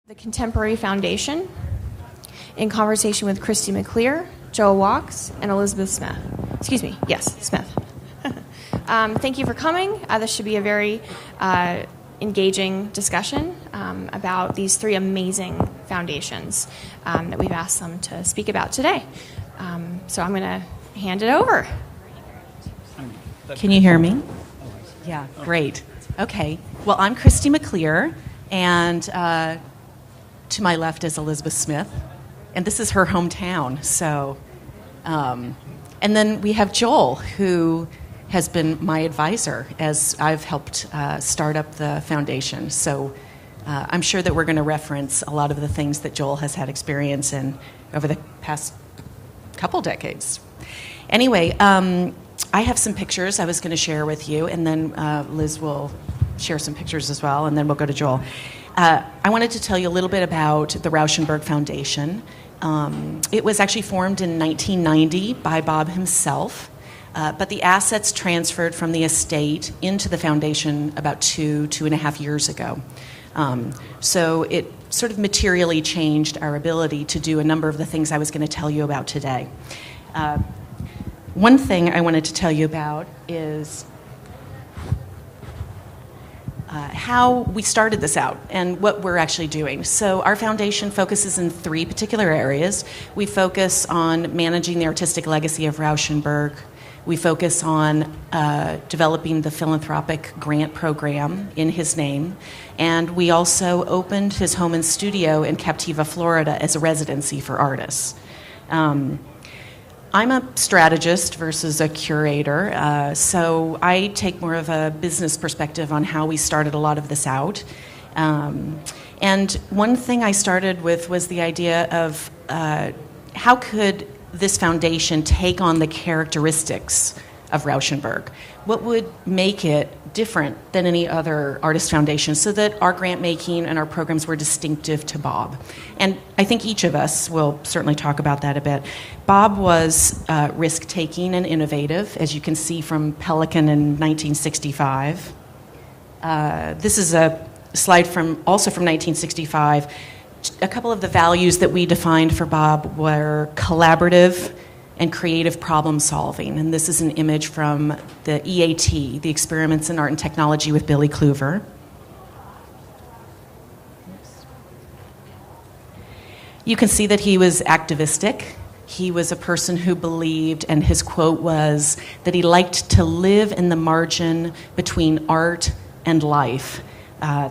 The Contemporary Foundation, in conversation with Christy MacLear, Joel Wachs, and Elizabeth Smith. Excuse me, yes, Smith. Thank you for coming. This should be a very engaging discussion about these three amazing foundations that we've asked them to speak about today. So I'm going to hand it over. Can you hear me? Yeah, great. Okay. Well, I'm Christy MacLear, and to my left is Elizabeth Smith, and this is her hometown. So, and then we have Joel, who has been my advisor as I've helped start up the foundation. So I'm sure that we're going to reference a lot of the things that Joel has had experience in over the past couple decades. Anyway, I have some pictures I was going to share with you, and then Liz will share some pictures as well, and then we'll go to Joel. I wanted to tell you a little bit about the Rauschenberg Foundation. It was actually formed in 1990 by Bob himself, but the assets transferred from the estate into the foundation about 2.5 years ago. So it sort of materially changed our ability to do a number of the things I was going to tell you about today. One thing I wanted to tell you about is how we started this out and what we're actually doing. So our foundation focuses in three particular areas. We focus on managing the artistic legacy of Rauschenberg. We focus on developing the philanthropic grant program in his name. And we also opened his home and studio in Captiva, Florida as a residency for artists. I'm a strategist versus a curator, so I take more of a business perspective on how we started a lot of this out. And one thing I started with was the idea of how could this foundation take on the characteristics of Rauschenberg? What would make it different than any other artist foundation so that our grant making and our programs were distinctive to Bob? And I think each of us will certainly talk about that a bit. Bob was risk-taking and innovative, as you can see from Pelican in 1965. This is a slide also from 1965. A couple of the values that we defined for Bob were collaborative and creative problem solving. And this is an image from the EAT, the Experiments in Art and Technology with Billy Kluver. You can see that he was activistic. He was a person who believed, and his quote was, that he liked to live in the margin between art and life.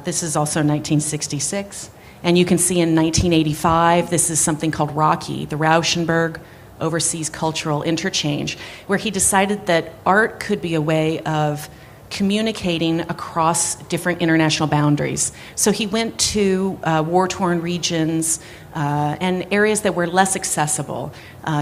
This is also 1966. And you can see in 1985, this is something called Rocky, the Rauschenberg Overseas Cultural Interchange, where he decided that art could be a way of communicating across different international boundaries. So he went to war-torn regions and areas that were less accessible.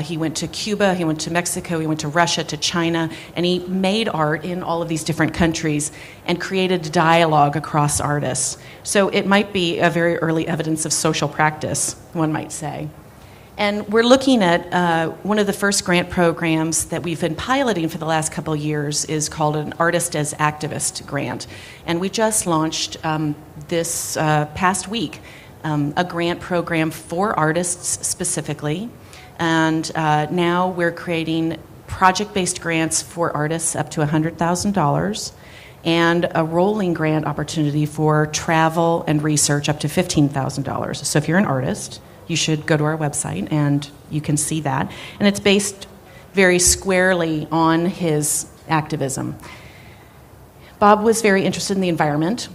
He went to Cuba, he went to Mexico, he went to Russia, to China, and he made art in all of these different countries and created dialogue across artists. So it might be a very early evidence of social practice, one might say. And we're looking at one of the first grant programs that we've been piloting for the last couple of years is called an Artist as Activist grant. And we just launched this past week a grant program for artists specifically. And now we're creating project-based grants for artists up to $100,000 and a rolling grant opportunity for travel and research up to $15,000. So if you're an artist, you should go to our website and you can see that. And it's based very squarely on his activism. Bob was very interested in the environment.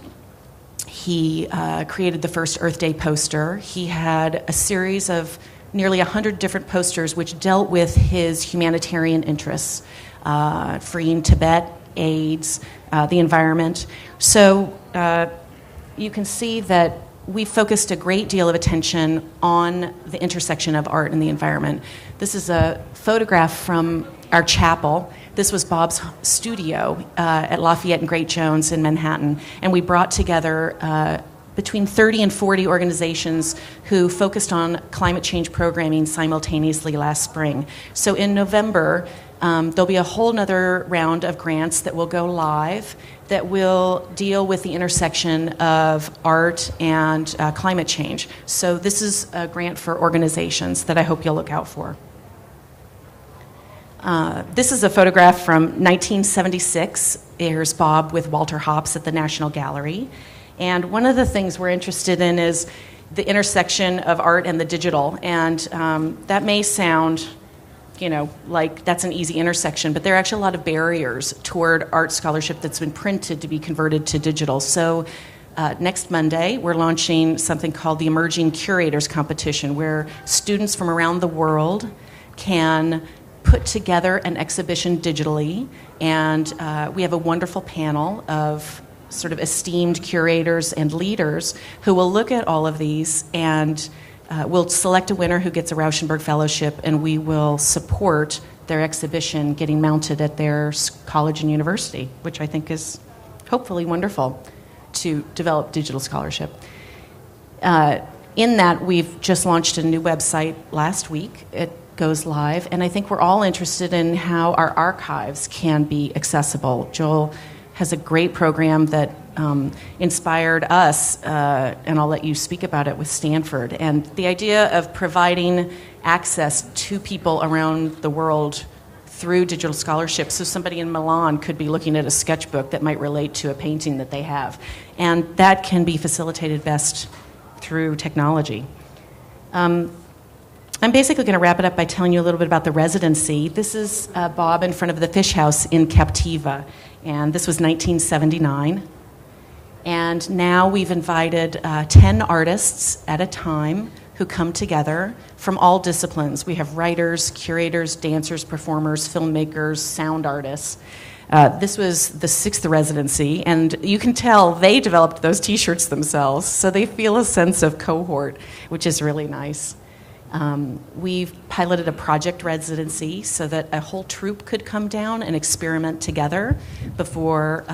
He created the first Earth Day poster. He had a series of nearly 100 different posters which dealt with his humanitarian interests, freeing Tibet, AIDS, the environment. So you can see that we focused a great deal of attention on the intersection of art and the environment. This is a photograph from our chapel. This was Bob's studio at Lafayette and Great Jones in Manhattan, and we brought together between 30 and 40 organizations who focused on climate change programming simultaneously last spring. So in November, There'll be a whole nother round of grants that will go live that will deal with the intersection of art and climate change. So this is a grant for organizations that I hope you'll look out for. This is a photograph from 1976. Here's Bob with Walter Hopps at the National Gallery. And one of the things we're interested in is the intersection of art and the digital. And that may sound, like that's an easy intersection, but there are actually a lot of barriers toward art scholarship that's been printed to be converted to digital. So next Monday, we're launching something called the Emerging Curators Competition, where students from around the world can put together an exhibition digitally, and we have a wonderful panel of sort of esteemed curators and leaders who will look at all of these, and we'll select a winner who gets a Rauschenberg Fellowship, and we will support their exhibition getting mounted at their college and university, which I think is hopefully wonderful to develop digital scholarship. In that, we've just launched a new website last week. It goes live, and I think we're all interested in how our archives can be accessible. Joel has a great program that inspired us, and I'll let you speak about it, with Stanford. And the idea of providing access to people around the world through digital scholarship, so somebody in Milan could be looking at a sketchbook that might relate to a painting that they have. And that can be facilitated best through technology. I'm basically going to wrap it up by telling you a little bit about the residency. This is Bob in front of the Fish House in Captiva, and this was 1979. And now we've invited 10 artists at a time who come together from all disciplines. We have writers, curators, dancers, performers, filmmakers, sound artists. This was the 6th residency, and you can tell they developed those T-shirts themselves, so they feel a sense of cohort, which is really nice. We've piloted a project residency so that a whole troupe could come down and experiment together before,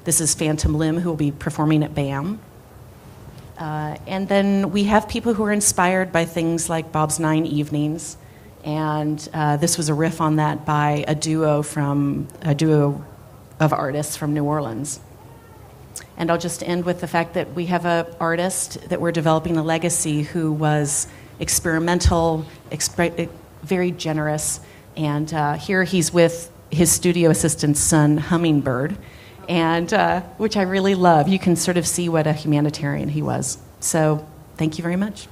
this is Phantom Limb, who will be performing at BAM. And then we have people who are inspired by things like Bob's 9 Evenings, and this was a riff on that by a duo of artists from New Orleans. And I'll just end with the fact that we have an artist that we're developing a legacy who was experimental, very generous, and here he's with his studio assistant's son, Hummingbird, and which I really love. You can sort of see what a humanitarian he was. So thank you very much.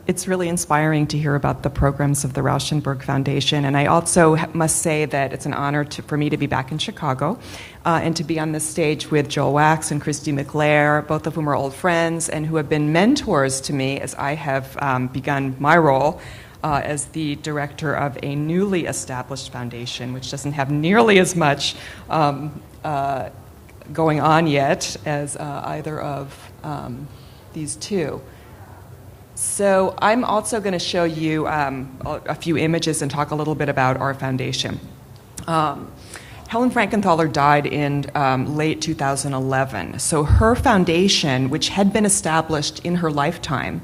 It's really inspiring to hear about the programs of the Rauschenberg Foundation, and I also must say that it's an honor for me to be back in Chicago and to be on this stage with Joel Wachs and Christy MacLear, both of whom are old friends and who have been mentors to me as I have begun my role as the director of a newly established foundation, which doesn't have nearly as much going on yet as either of these two. So I'm also going to show you a few images and talk a little bit about our foundation. Helen Frankenthaler died in late 2011. So her foundation, which had been established in her lifetime,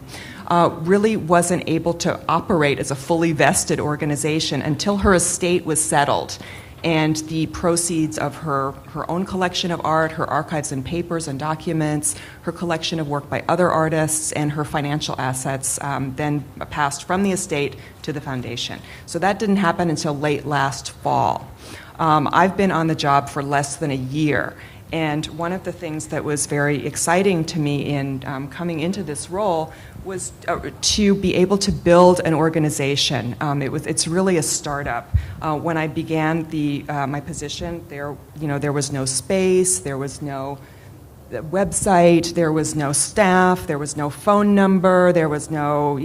really wasn't able to operate as a fully vested organization until her estate was settled. And the proceeds of her own collection of art, her archives and papers and documents, her collection of work by other artists, and her financial assets then passed from the estate to the foundation. So that didn't happen until late last fall. I've been on the job for less than a year. And one of the things that was very exciting to me in coming into this role was to be able to build an organization. It's really a startup. When I began my position, there was no space, there was no website, there was no staff, there was no phone number, there was no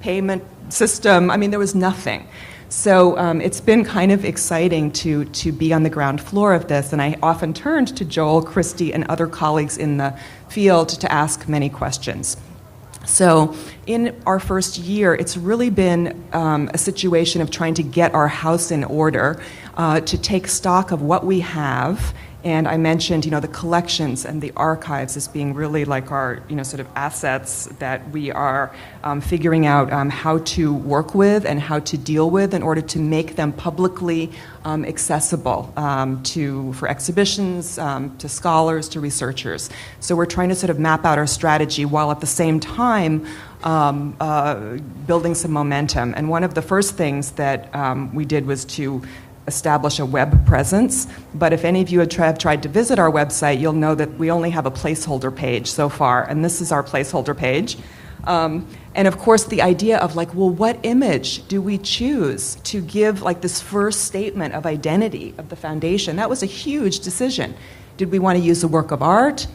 payment system. I mean, there was nothing. So it's been kind of exciting to be on the ground floor of this, and I often turned to Joel, Christy, and other colleagues in the field to ask many questions. So in our first year, it's really been a situation of trying to get our house in order, to take stock of what we have And I mentioned, the collections and the archives as being really like our, sort of assets that we are figuring out how to work with and how to deal with in order to make them publicly accessible for exhibitions, to scholars, to researchers. So we're trying to sort of map out our strategy while at the same time building some momentum. And one of the first things that we did was to establish a web presence, but if any of you have tried to visit our website, you'll know that we only have a placeholder page so far, and this is our placeholder page. And of course, the idea of what image do we choose to give this first statement of identity of the foundation? That was a huge decision. Did we want to use a work of art?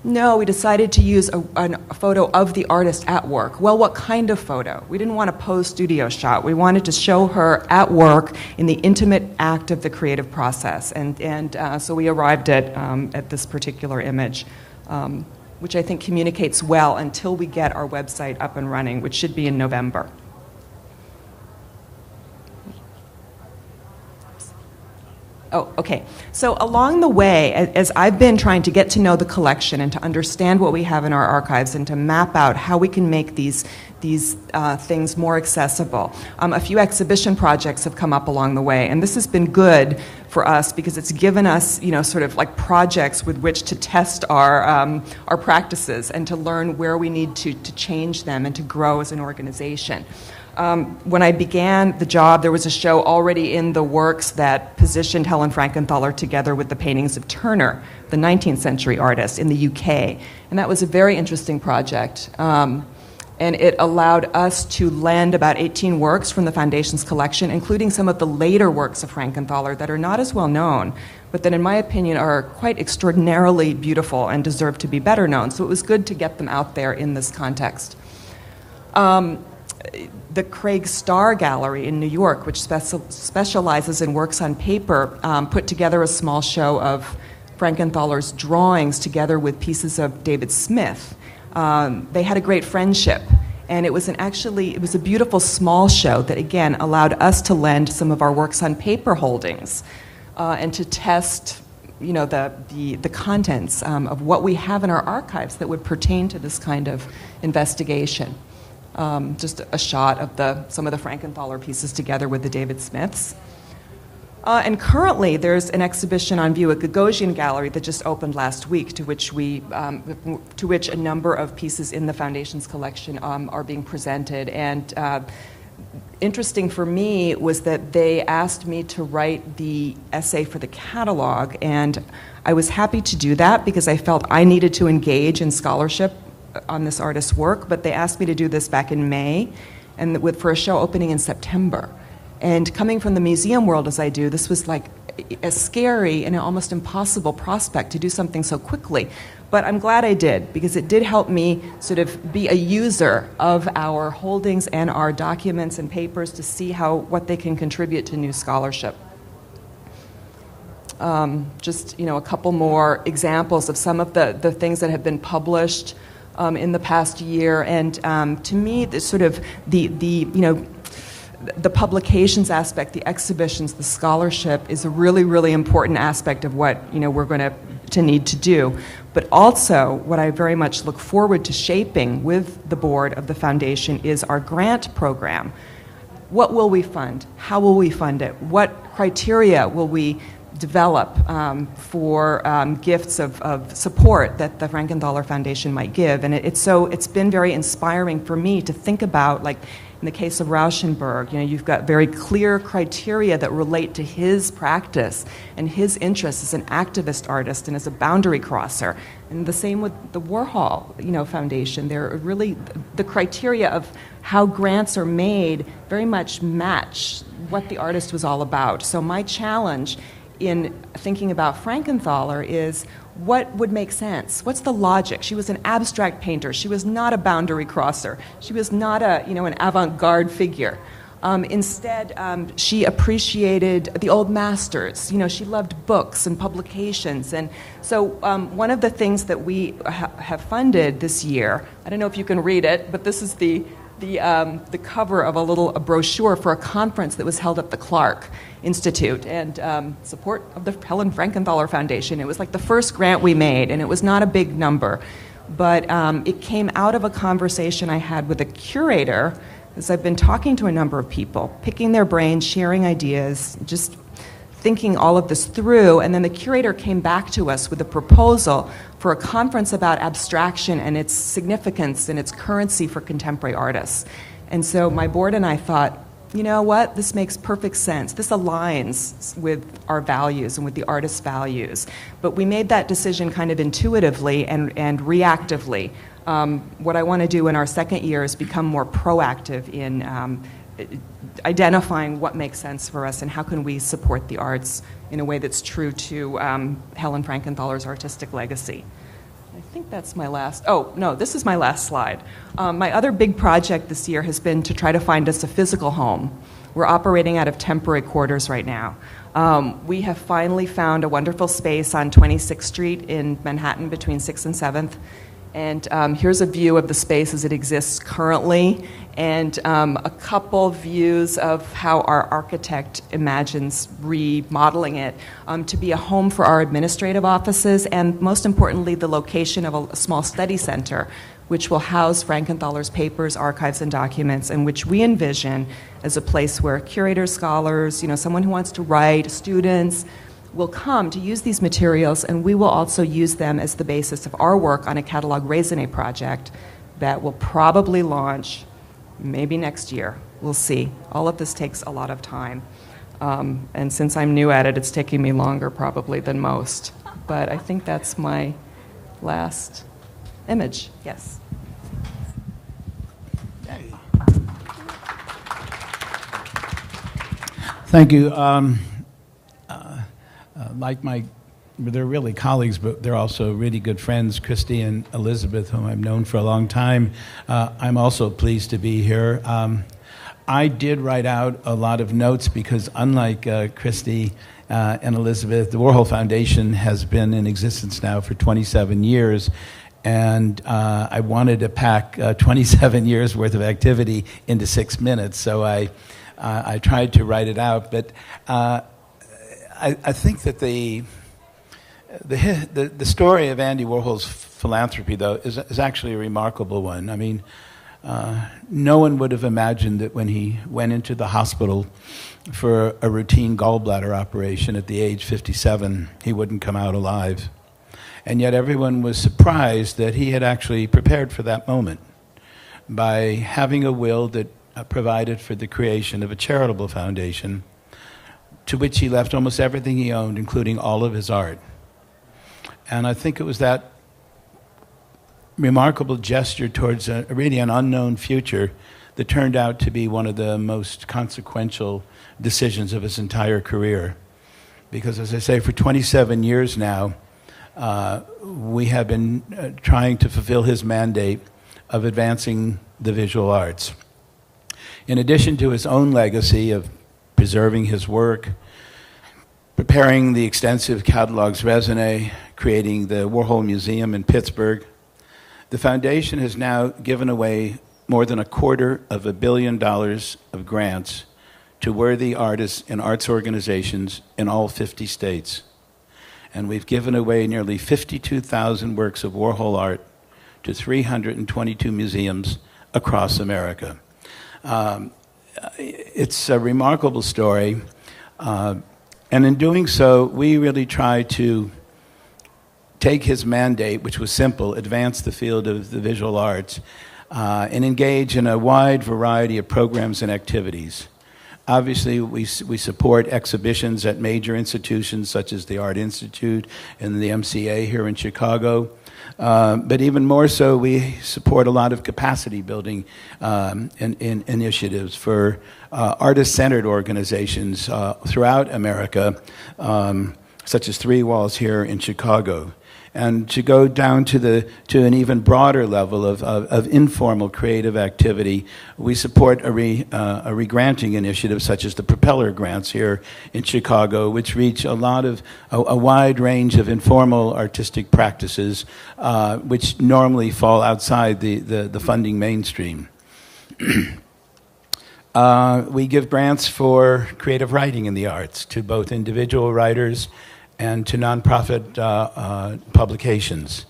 No, we decided to use a photo of the artist at work. Well, what kind of photo? We didn't want a posed studio shot. We wanted to show her at work in the intimate act of the creative process. And so we arrived at this particular image, which I think communicates well until we get our website up and running, which should be in November. Oh, okay. So along the way, as I've been trying to get to know the collection and to understand what we have in our archives and to map out how we can make these things more accessible, a few exhibition projects have come up along the way, and this has been good for us because it's given us, sort of like projects with which to test our practices and to learn where we need to change them and to grow as an organization. When I began the job, there was a show already in the works that positioned Helen Frankenthaler together with the paintings of Turner, the 19th century artist in the UK. And that was a very interesting project. And it allowed us to lend about 18 works from the Foundation's collection, including some of the later works of Frankenthaler that are not as well known, but that in my opinion are quite extraordinarily beautiful and deserve to be better known. So it was good to get them out there in this context. The Craig Starr Gallery in New York, which specializes in works on paper, put together a small show of Frankenthaler's drawings together with pieces of David Smith. They had a great friendship, and it was a beautiful small show that again allowed us to lend some of our works on paper holdings and to test the contents of what we have in our archives that would pertain to this kind of investigation. Just a shot of some of the Frankenthaler pieces together with the David Smiths. And currently, there's an exhibition on view at Gagosian Gallery that just opened last week, to which a number of pieces in the Foundation's collection are being presented. And interesting for me was that they asked me to write the essay for the catalog, and I was happy to do that because I felt I needed to engage in scholarship on this artist's work, but they asked me to do this back in May and for a show opening in September. And coming from the museum world as I do, this was like a scary and an almost impossible prospect to do something so quickly. But I'm glad I did, because it did help me sort of be a user of our holdings and our documents and papers to see what they can contribute to new scholarship. Just a couple more examples of some of the things that have been published in the past year, and to me, the publications aspect, the exhibitions, the scholarship is a really, really important aspect of what we're going to need to do. But also, what I very much look forward to shaping with the board of the foundation is our grant program. What will we fund? How will we fund it? What criteria will we develop for gifts of support that the Frankenthaler Foundation might give? And it's been very inspiring for me to think about, like in the case of Rauschenberg, you've got very clear criteria that relate to his practice and his interests as an activist artist and as a boundary crosser. And the same with the Warhol, Foundation. They're really the criteria of how grants are made very much match what the artist was all about. So my challenge in thinking about Frankenthaler is what would make sense? What's the logic? She was an abstract painter. She was not a boundary crosser. She was not an avant-garde figure. Instead, she appreciated the old masters. She loved books and publications. And so one of the things that we have funded this year, I don't know if you can read it, but this is the the cover of a brochure for a conference that was held at the Clark Institute and support of the Helen Frankenthaler Foundation. It was like the first grant we made, and it was not a big number. But it came out of a conversation I had with a curator, because I've been talking to a number of people, picking their brains, sharing ideas, just thinking all of this through, and then the curator came back to us with a proposal for a conference about abstraction and its significance and its currency for contemporary artists. And so my board and I thought, you know what, this makes perfect sense. This aligns with our values and with the artist's values. But we made that decision kind of intuitively and reactively. What I want to do in our second year is become more proactive in identifying what makes sense for us and how can we support the arts in a way that's true to Helen Frankenthaler's artistic legacy. I think that's my last, oh, no, this is my last slide. My other big project this year has been to try to find us a physical home. We're operating out of temporary quarters right now. We have finally found a wonderful space on 26th Street in Manhattan between 6th and 7th. And here's a view of the space as it exists currently, and a couple views of how our architect imagines remodeling it to be a home for our administrative offices, and most importantly, the location of a small study center, which will house Frankenthaler's papers, archives, and documents, and which we envision as a place where curators, scholars, someone who wants to write, students, will come to use these materials, and we will also use them as the basis of our work on a catalog raisonné project that will probably launch maybe next year. We'll see. All of this takes a lot of time. And since I'm new at it, it's taking me longer probably than most. But I think that's my last image. Yes. Thank you. They're really colleagues, but they're also really good friends, Christy and Elizabeth, whom I've known for a long time. I'm also pleased to be here. I did write out a lot of notes because unlike Christy and Elizabeth, the Warhol Foundation has been in existence now for 27 years, and I wanted to pack 27 years worth of activity into 6 minutes, so I tried to write it out, but I think that the story of Andy Warhol's philanthropy, though, is actually a remarkable one. I mean, no one would have imagined that when he went into the hospital for a routine gallbladder operation at the age 57, he wouldn't come out alive. And yet everyone was surprised that he had actually prepared for that moment by having a will that provided for the creation of a charitable foundation to which he left almost everything he owned, including all of his art. And I think it was that remarkable gesture towards really an unknown future that turned out to be one of the most consequential decisions of his entire career. Because, as I say, for 27 years now, we have been trying to fulfill his mandate of advancing the visual arts. In addition to his own legacy of preserving his work, preparing the extensive catalogs raisonné, creating the Warhol Museum in Pittsburgh, the foundation has now given away more than $250 million of grants to worthy artists and arts organizations in all 50 states. And we've given away nearly 52,000 works of Warhol art to 322 museums across America. It's a remarkable story, and in doing so, we really try to take his mandate, which was simple, advance the field of the visual arts, and engage in a wide variety of programs and activities. Obviously, we support exhibitions at major institutions such as the Art Institute and the MCA here in Chicago. But even more so, we support a lot of capacity building in initiatives for artist-centered organizations throughout America, such as Three Walls here in Chicago. And to go down to an even broader level of informal creative activity, we support a regranting initiative such as the Propeller Grants here in Chicago, which reach a wide range of informal artistic practices, which normally fall outside the funding mainstream. We give grants for creative writing in the arts to both individual writers and to nonprofit publications.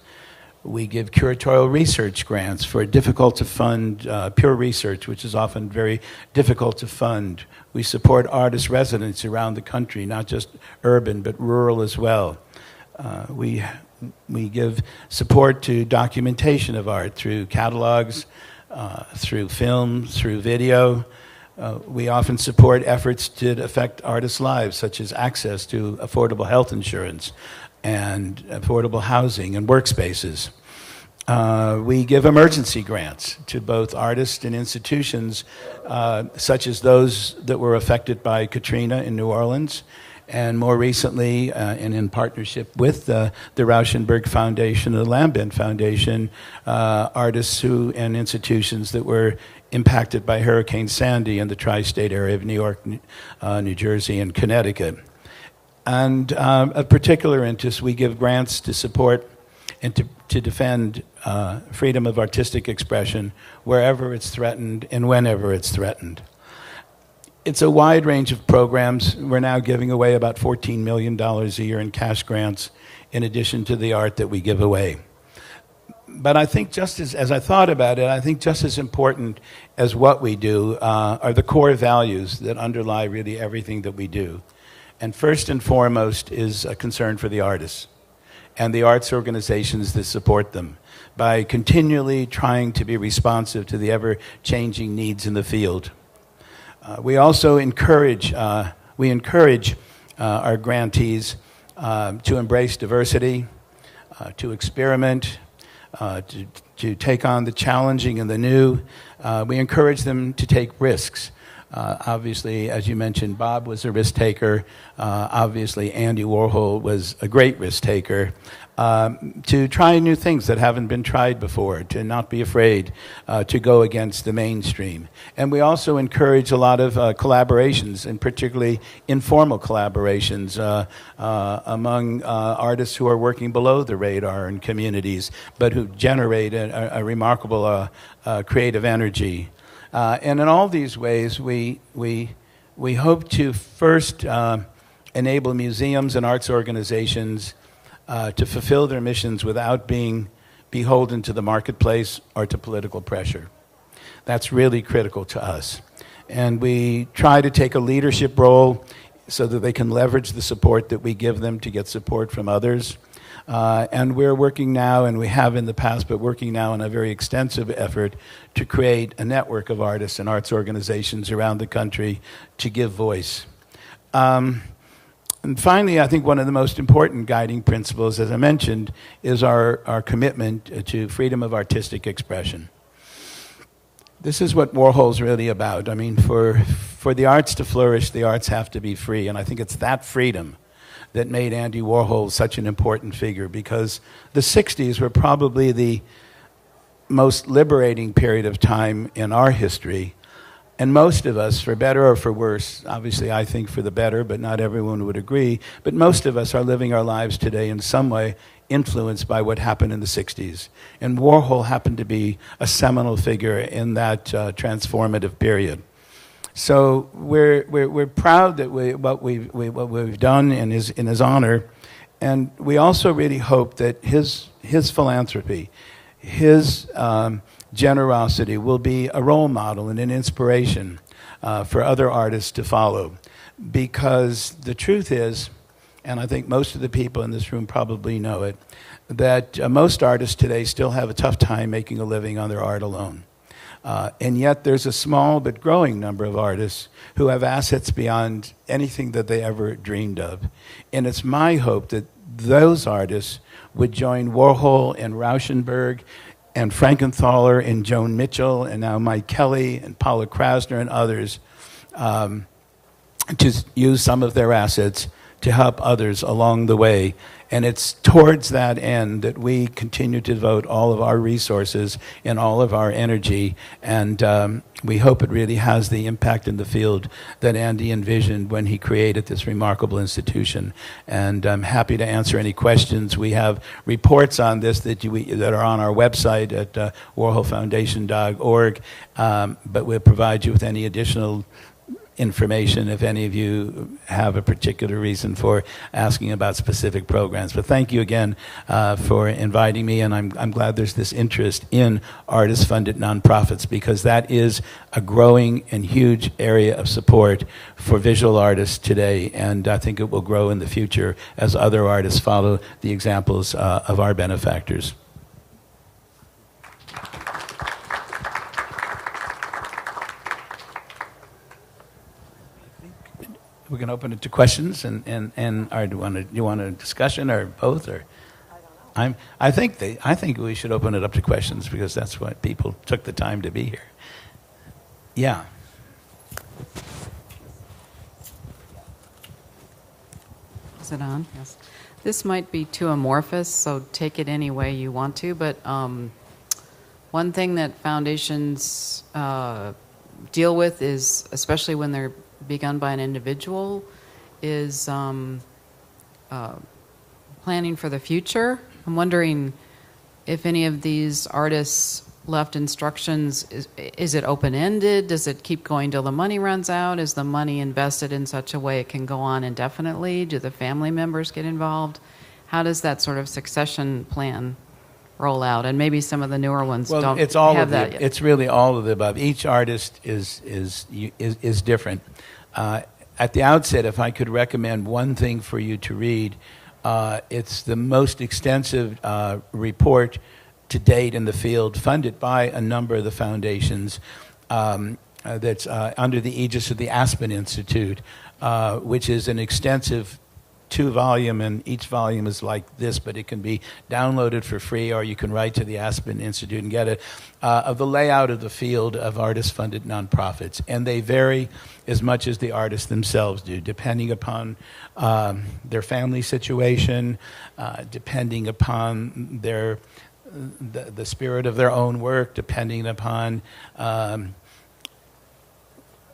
We give curatorial research grants for difficult to fund pure research, which is often very difficult to fund. We support artist residents around the country, not just urban, but rural as well. We give support to documentation of art through catalogs, through film, through video. We often support efforts to affect artists' lives, such as access to affordable health insurance and affordable housing and workspaces. We give emergency grants to both artists and institutions, such as those that were affected by Katrina in New Orleans, and more recently, and in partnership with the Rauschenberg Foundation and the Lambent Foundation, artists and institutions that were impacted by Hurricane Sandy in the tri-state area of New York, New Jersey, and Connecticut. And of particular interest, we give grants to support and to defend freedom of artistic expression wherever it's threatened and whenever it's threatened. It's a wide range of programs. We're now giving away about $14 million a year in cash grants in addition to the art that we give away. But I think just as I thought about it, I think just as important as what we do are the core values that underlie really everything that we do. And first and foremost is a concern for the artists and the arts organizations that support them by continually trying to be responsive to the ever-changing needs in the field. We also encourage our grantees to embrace diversity, to experiment, to take on the challenging and the new. We encourage them to take risks. Obviously, as you mentioned, Bob was a risk taker. Obviously, Andy Warhol was a great risk taker. To try new things that haven't been tried before, to not be afraid to go against the mainstream. And we also encourage a lot of collaborations, and particularly informal collaborations among artists who are working below the radar in communities, but who generate a remarkable creative energy. And in all these ways, we hope to first enable museums and arts organizations to fulfill their missions without being beholden to the marketplace or to political pressure. That's really critical to us. And we try to take a leadership role so that they can leverage the support that we give them to get support from others. And we're working now, and we have in the past, but working now on a very extensive effort to create a network of artists and arts organizations around the country to give voice. And finally, I think one of the most important guiding principles, as I mentioned, is our commitment to freedom of artistic expression. This is what Warhol's really about. I mean, for the arts to flourish, the arts have to be free. And I think it's that freedom that made Andy Warhol such an important figure, because the 60s were probably the most liberating period of time in our history. And most of us, for better or for worse, obviously I think for the better, but not everyone would agree, but most of us are living our lives today in some way influenced by what happened in the 60s. And Warhol happened to be a seminal figure in that transformative period. So we're proud that what we've done in his honor, and we also really hope that his philanthropy, his generosity will be a role model and an inspiration for other artists to follow. Because the truth is, and I think most of the people in this room probably know it, that most artists today still have a tough time making a living on their art alone. And yet there's a small but growing number of artists who have assets beyond anything that they ever dreamed of. And it's my hope that those artists would join Warhol and Rauschenberg and Frankenthaler and Joan Mitchell and now Mike Kelly and Paula Krasner and others to use some of their assets to help others along the way. And it's towards that end that we continue to devote all of our resources and all of our energy. And we hope it really has the impact in the field that Andy envisioned when he created this remarkable institution. And I'm happy to answer any questions. We have reports on this that are on our website at warholfoundation.org, but we'll provide you with any additional information if any of you have a particular reason for asking about specific programs. But thank you again for inviting me, and I'm glad there's this interest in artist-funded nonprofits, because that is a growing and huge area of support for visual artists today, and I think it will grow in the future as other artists follow the examples of our benefactors. We can open it to questions, or do you want a discussion or both, or? I think we should open it up to questions, because that's what people took the time to be here. Yeah. Is it on? Yes. This might be too amorphous, so take it any way you want to. But one thing that foundations deal with is, especially when they're begun by an individual, is planning for the future. I'm wondering if any of these artists left instructions, is it open-ended? Does it keep going till the money runs out? Is the money invested in such a way it can go on indefinitely? Do the family members get involved? How does that sort of succession plan roll out? And maybe some of the newer ones don't have that yet. It's really all of the above. Each artist is different. At the outset, if I could recommend one thing for you to read, it's the most extensive report to date in the field, funded by a number of the foundations, that's under the aegis of the Aspen Institute, which is an extensive 2-volume, and each volume is like this, but it can be downloaded for free, or you can write to the Aspen Institute and get it, of the layout of the field of artist-funded nonprofits. And they vary as much as the artists themselves do, depending upon their family situation, depending upon the spirit of their own work, depending upon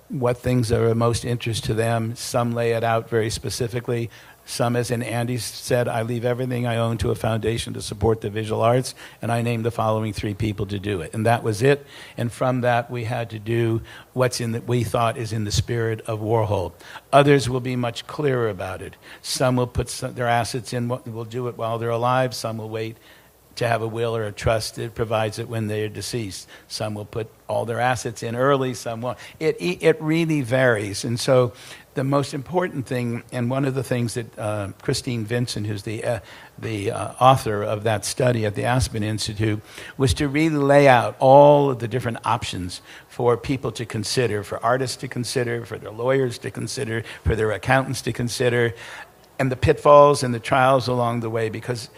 what things are of most interest to them. Some lay it out very specifically. Some, as in Andy said, I leave everything I own to a foundation to support the visual arts, and I named the following 3 people to do it. And that was it. And from that, we had to do what's we thought is in the spirit of Warhol. Others will be much clearer about it. Some will put their assets in, will do it while they're alive. Some will wait to have a will or a trust that provides it when they're deceased. Some will put all their assets in early, some won't. It really varies. And so the most important thing, and one of the things that Christine Vincent, who's the author of that study at the Aspen Institute, was to really lay out all of the different options for people to consider, for artists to consider, for their lawyers to consider, for their accountants to consider, and the pitfalls and the trials along the way, because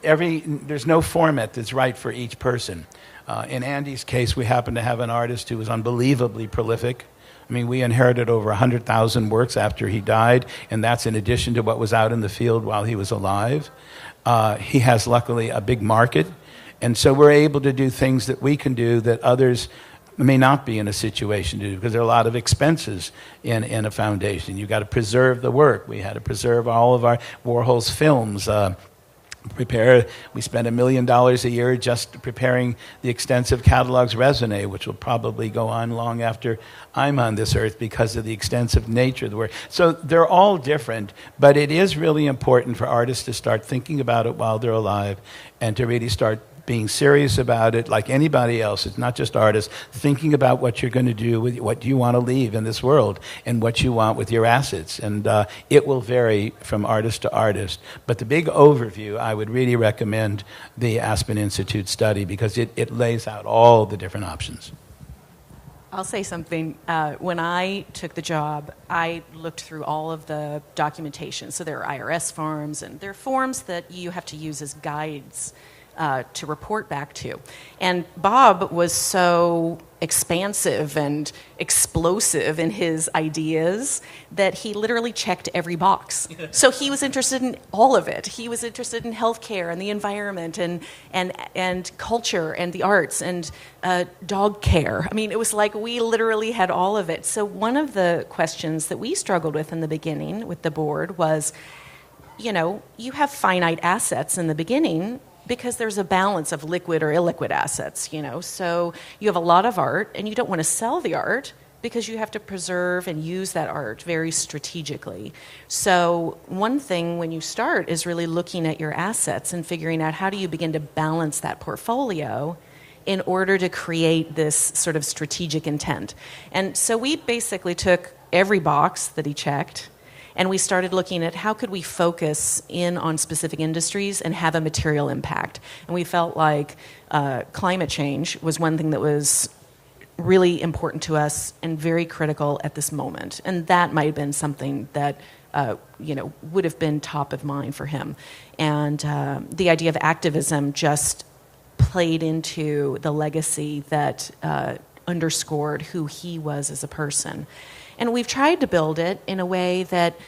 there's no format that's right for each person. In Andy's case, we happen to have an artist who was unbelievably prolific. I mean, we inherited over 100,000 works after he died, and that's in addition to what was out in the field while he was alive. He has, luckily, a big market, and so we're able to do things that we can do that others may not be in a situation to do, because there are a lot of expenses in a foundation. You've got to preserve the work. We had to preserve all of our Warhol's films. We spend $1 million a year just preparing the extensive catalogs resume, which will probably go on long after I'm on this earth because of the extensive nature of the work. So they're all different, but it is really important for artists to start thinking about it while they're alive and to really start being serious about it like anybody else. It's not just artists. Thinking about what you're going to do, with what you want to leave in this world and what you want with your assets. And it will vary from artist to artist. But the big overview, I would really recommend the Aspen Institute study because it lays out all the different options. I'll say something. When I took the job, I looked through all of the documentation. So there are IRS forms, and there are forms that you have to use as guides to report back to. And Bob was so expansive and explosive in his ideas that he literally checked every box. So he was interested in all of it. He was interested in healthcare and the environment and culture and the arts and dog care. I mean, it was like we literally had all of it. So one of the questions that we struggled with in the beginning with the board was, you know, you have finite assets in the beginning because there's a balance of liquid or illiquid assets, you know. So you have a lot of art, and you don't want to sell the art because you have to preserve and use that art very strategically. So one thing when you start is really looking at your assets and figuring out how do you begin to balance that portfolio in order to create this sort of strategic intent. And so we basically took every box that he checked, and we started looking at how could we focus in on specific industries and have a material impact. And we felt like climate change was one thing that was really important to us and very critical at this moment. And that might have been something that would have been top of mind for him. And the idea of activism just played into the legacy that underscored who he was as a person. And we've tried to build it in a way that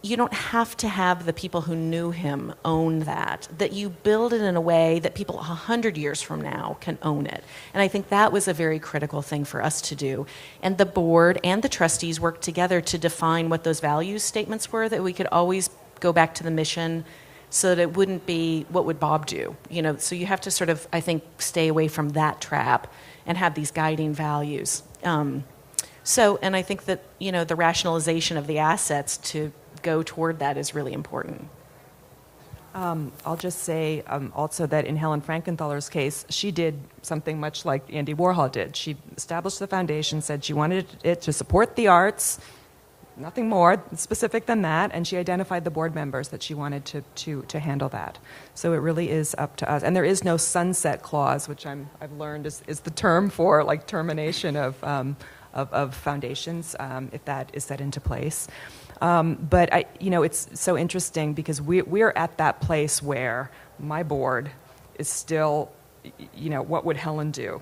you don't have to have the people who knew him own that you build it in a way that people 100 years from now can own it. And I think that was a very critical thing for us to do. And the board and the trustees worked together to define what those values statements were, that we could always go back to the mission so that it wouldn't be, what would Bob do? You know, so you have to sort of, I think, stay away from that trap and have these guiding values. And I think that, you know, the rationalization of the assets to go toward that is really important. I'll just say also that in Helen Frankenthaler's case, she did something much like Andy Warhol did. She established the foundation, said she wanted it to support the arts, nothing more specific than that, and she identified the board members that she wanted to handle that. So it really is up to us. And there is no sunset clause, which I've learned is the term for like termination of foundations, if that is set into place. But it's so interesting because we're at that place where my board is still, what would Helen do?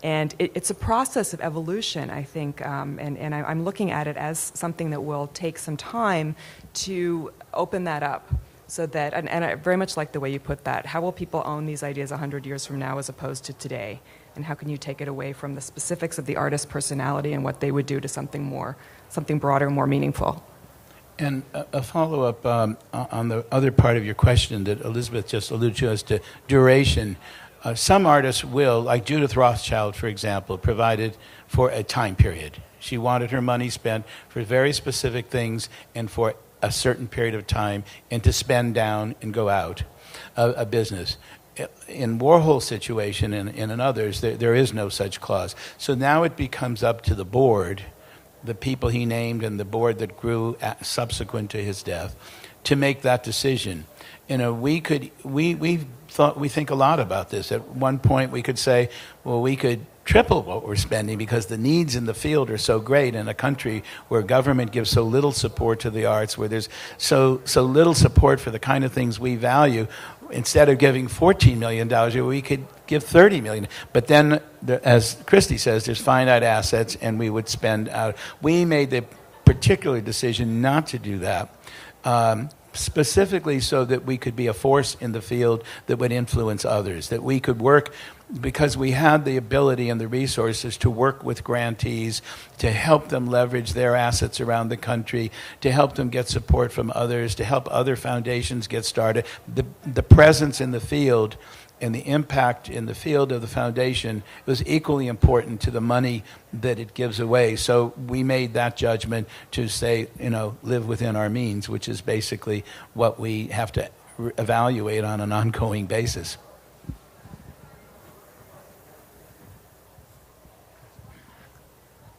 And it's a process of evolution, I think, and I'm looking at it as something that will take some time to open that up. So that, and I very much like the way you put that. How will people own these ideas 100 years from now as opposed to today? And how can you take it away from the specifics of the artist's personality and what they would do to something broader, more meaningful? And a follow-up on the other part of your question that Elizabeth just alluded to as to duration. Some artists will, like Judith Rothschild, for example, provided for a time period. She wanted her money spent for very specific things and for a certain period of time and to spend down and go out of business. In Warhol's situation and in others, there is no such clause. So now it becomes up to the board, the people he named and the board that grew subsequent to his death, to make that decision. We think a lot about this. At one point we could say, well, we could triple what we're spending because the needs in the field are so great in a country where government gives so little support to the arts, where there's so little support for the kind of things we value. Instead of giving $14 million, we could give $30 million. But then, as Christy says, there's finite assets, and we would spend out. We made the particular decision not to do that, specifically so that we could be a force in the field that would influence others, that we could work because we had the ability and the resources to work with grantees, to help them leverage their assets around the country, to help them get support from others, to help other foundations get started. The presence in the field and the impact in the field of the foundation was equally important to the money that it gives away. So we made that judgment to say, live within our means, which is basically what we have to evaluate on an ongoing basis.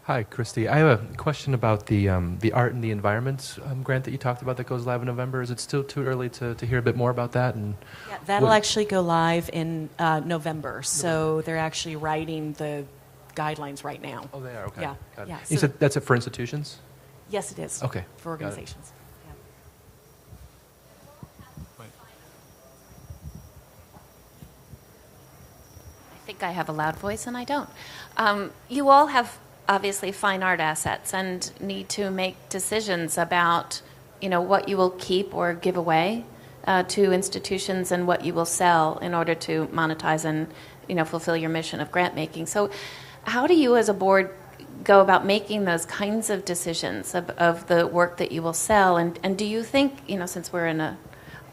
Hi, Christy. I have a question about the Art and the Environment grant that you talked about that goes live in November. Is it still too early to hear a bit more about that? Yeah, that'll actually go live in November. So they're actually writing the guidelines right now. Oh, they are? Okay. Yeah. Got it. Yeah. You said that's it for institutions? Yes, it is. Okay. For organizations. think I have a loud voice, and I don't. You all have obviously fine art assets and need to make decisions about, what you will keep or give away to institutions and what you will sell in order to monetize and, fulfill your mission of grant making. So how do you as a board go about making those kinds of decisions of the work that you will sell? And do you think, since we're in a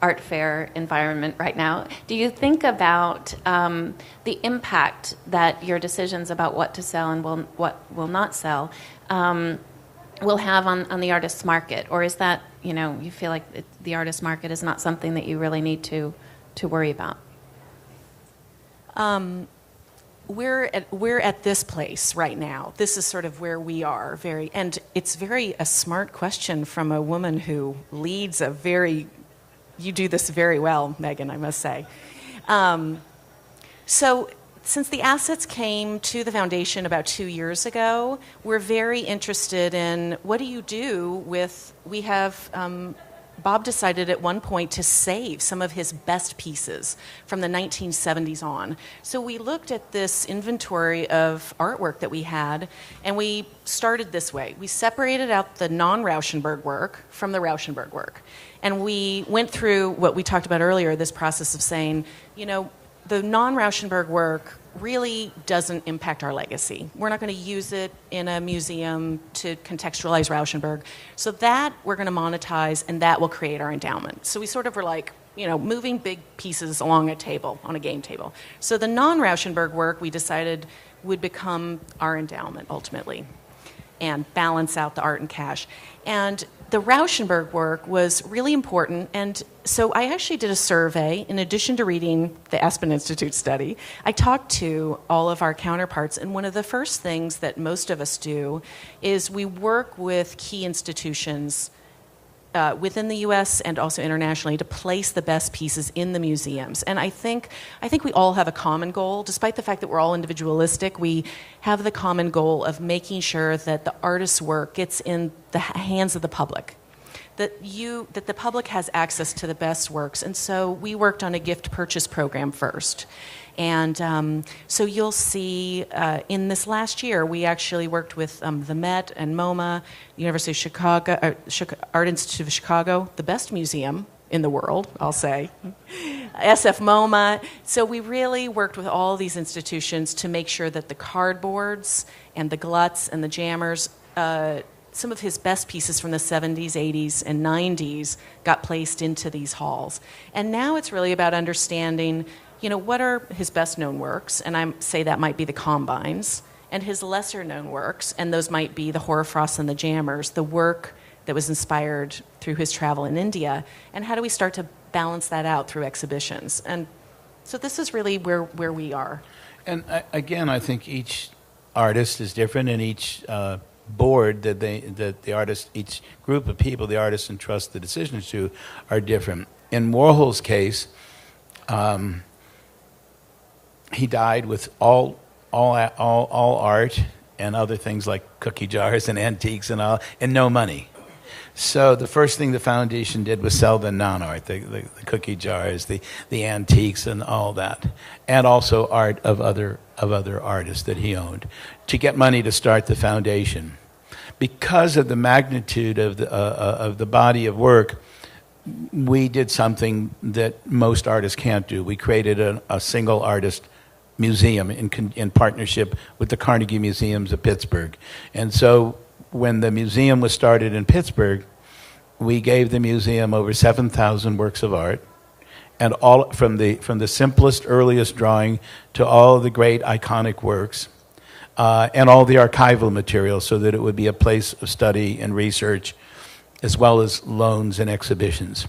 art fair environment right now, do you think about the impact that your decisions about what to sell and what will not sell will have on the artist's market? Or is that, you feel like the artist's market is not something that you really need to worry about? We're at this place right now. This is sort of where we are. And it's a smart question from a woman who leads you do this very well, Megan, I must say. So since the assets came to the foundation about 2 years ago, we're very interested in what do you do with, Bob decided at one point to save some of his best pieces from the 1970s on. So we looked at this inventory of artwork that we had, and we started this way. We separated out the non-Rauschenberg work from the Rauschenberg work. And we went through what we talked about earlier, this process of saying, the non-Rauschenberg work really doesn't impact our legacy. We're not going to use it in a museum to contextualize Rauschenberg. So that we're going to monetize, and that will create our endowment. So we sort of were like, moving big pieces along a table, on a game table. So the non-Rauschenberg work we decided would become our endowment ultimately and balance out the art and cash. And the Rauschenberg work was really important, and so I actually did a survey. In addition to reading the Aspen Institute study, I talked to all of our counterparts, and one of the first things that most of us do is we work with key institutions within the U.S. and also internationally to place the best pieces in the museums. And I think we all have a common goal. Despite the fact that we're all individualistic, we have the common goal of making sure that the artist's work gets in the hands of the public, that the public has access to the best works. And so we worked on a gift purchase program first. And so you'll see in this last year, we actually worked with the Met and MoMA, University of Chicago, Art Institute of Chicago, the best museum in the world, I'll say, SF MoMA. So we really worked with all these institutions to make sure that the cardboards and the gluts and the jammers, some of his best pieces from the 70s, 80s, and 90s got placed into these halls. And now it's really about understanding what are his best-known works, and I say that might be the Combines, and his lesser-known works, and those might be the Hoarfrosts and the Jammers, the work that was inspired through his travel in India, and how do we start to balance that out through exhibitions? And so this is really where we are. And again, I think each artist is different, and each board each group of people the artist entrust the decisions to are different. In Warhol's case, he died with all art and other things like cookie jars and antiques and all, and no money. So the first thing the foundation did was sell the non-art, the cookie jars, the antiques and all that, and also art of other artists that he owned, to get money to start the foundation. Because of the magnitude of the body of work, we did something that most artists can't do. We created a single artist museum in partnership with the Carnegie Museums of Pittsburgh. And so when the museum was started in Pittsburgh, we gave the museum over 7,000 works of art, and all from the simplest, earliest drawing to all of the great iconic works, and all the archival material, so that it would be a place of study and research, as well as loans and exhibitions.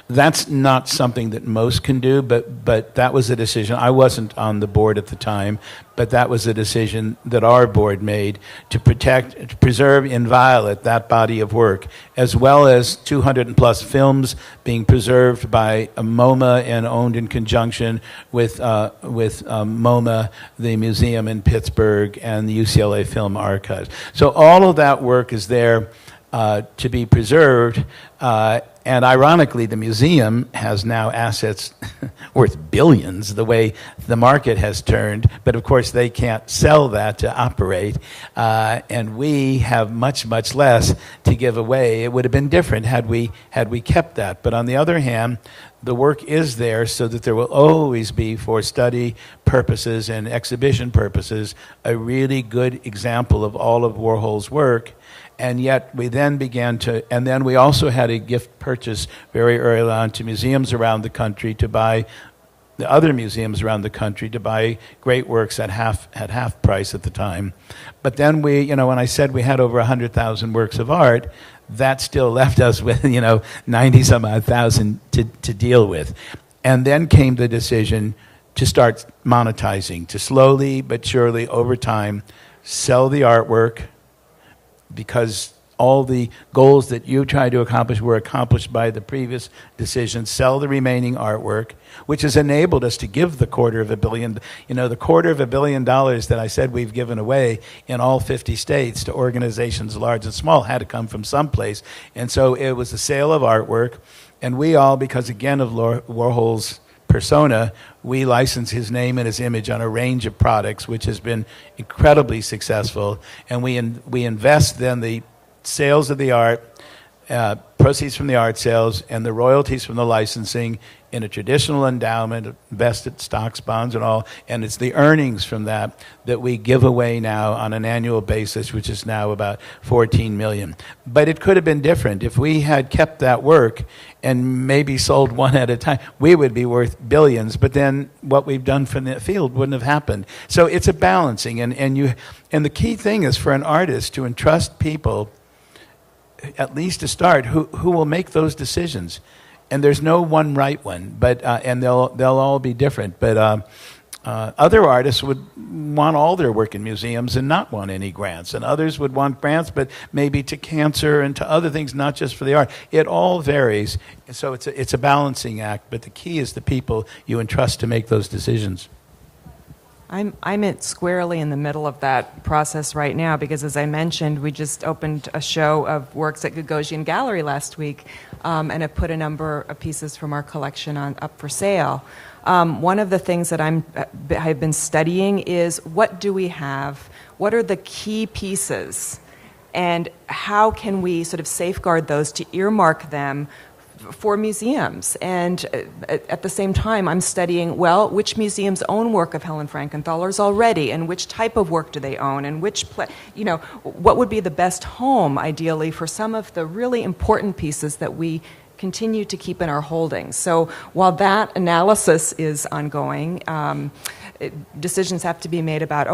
That's not something that most can do, but that was a decision. I wasn't on the board at the time, but that was a decision that our board made to preserve inviolate that body of work, as well as 200 plus films being preserved by MoMA and owned in conjunction with MoMA, the museum in Pittsburgh, and the UCLA Film Archives. So all of that work is there. to be preserved. And ironically, the museum has now assets worth billions, the way the market has turned. But of course, they can't sell that to operate. And we have much, much less to give away. It would have been different had we kept that. But on the other hand, the work is there so that there will always be, for study purposes and exhibition purposes, a really good example of all of Warhol's work. And yet we then began to, and then we also had a gift purchase very early on to museums around the country to buy, the other museums around the country to buy great works at half price at the time. But then we, you know, when I said we had over 100,000 works of art, that still left us with, 90-some-odd thousand to deal with. And then came the decision to start monetizing, to slowly but surely over time sell the artwork, because all the goals that you tried to accomplish were accomplished by the previous decision, sell the remaining artwork, which has enabled us to give the $250 million, the $250 million that I said we've given away in all 50 states to organizations large and small had to come from someplace. And so it was the sale of artwork, and we all, because again of Warhol's persona, we license his name and his image on a range of products, which has been incredibly successful. And we invest then the sales of the art, proceeds from the art sales, and the royalties from the licensing in a traditional endowment, invested stocks, bonds, and all. And it's the earnings from that we give away now on an annual basis, which is now about $14 million. But it could have been different. If we had kept that work and maybe sold one at a time, we would be worth billions. But then what we've done from the field wouldn't have happened. So it's a balancing. And the key thing is for an artist to entrust people, at least to start, who will make those decisions. And there's no one right one, but and they'll all be different. But other artists would want all their work in museums and not want any grants, and others would want grants, but maybe to cancer and to other things, not just for the art. It all varies, so it's a balancing act. But the key is the people you entrust to make those decisions. I'm squarely in the middle of that process right now because, as I mentioned, we just opened a show of works at Gagosian Gallery last week and have put a number of pieces from our collection up for sale. One of the things that I've been studying is what do we have? What are the key pieces? And how can we sort of safeguard those to earmark them for museums? And at the same time, I'm studying, which museums own work of Helen Frankenthaler's already, and which type of work do they own, and what would be the best home, ideally, for some of the really important pieces that we continue to keep in our holdings. So while that analysis is ongoing, decisions have to be made about,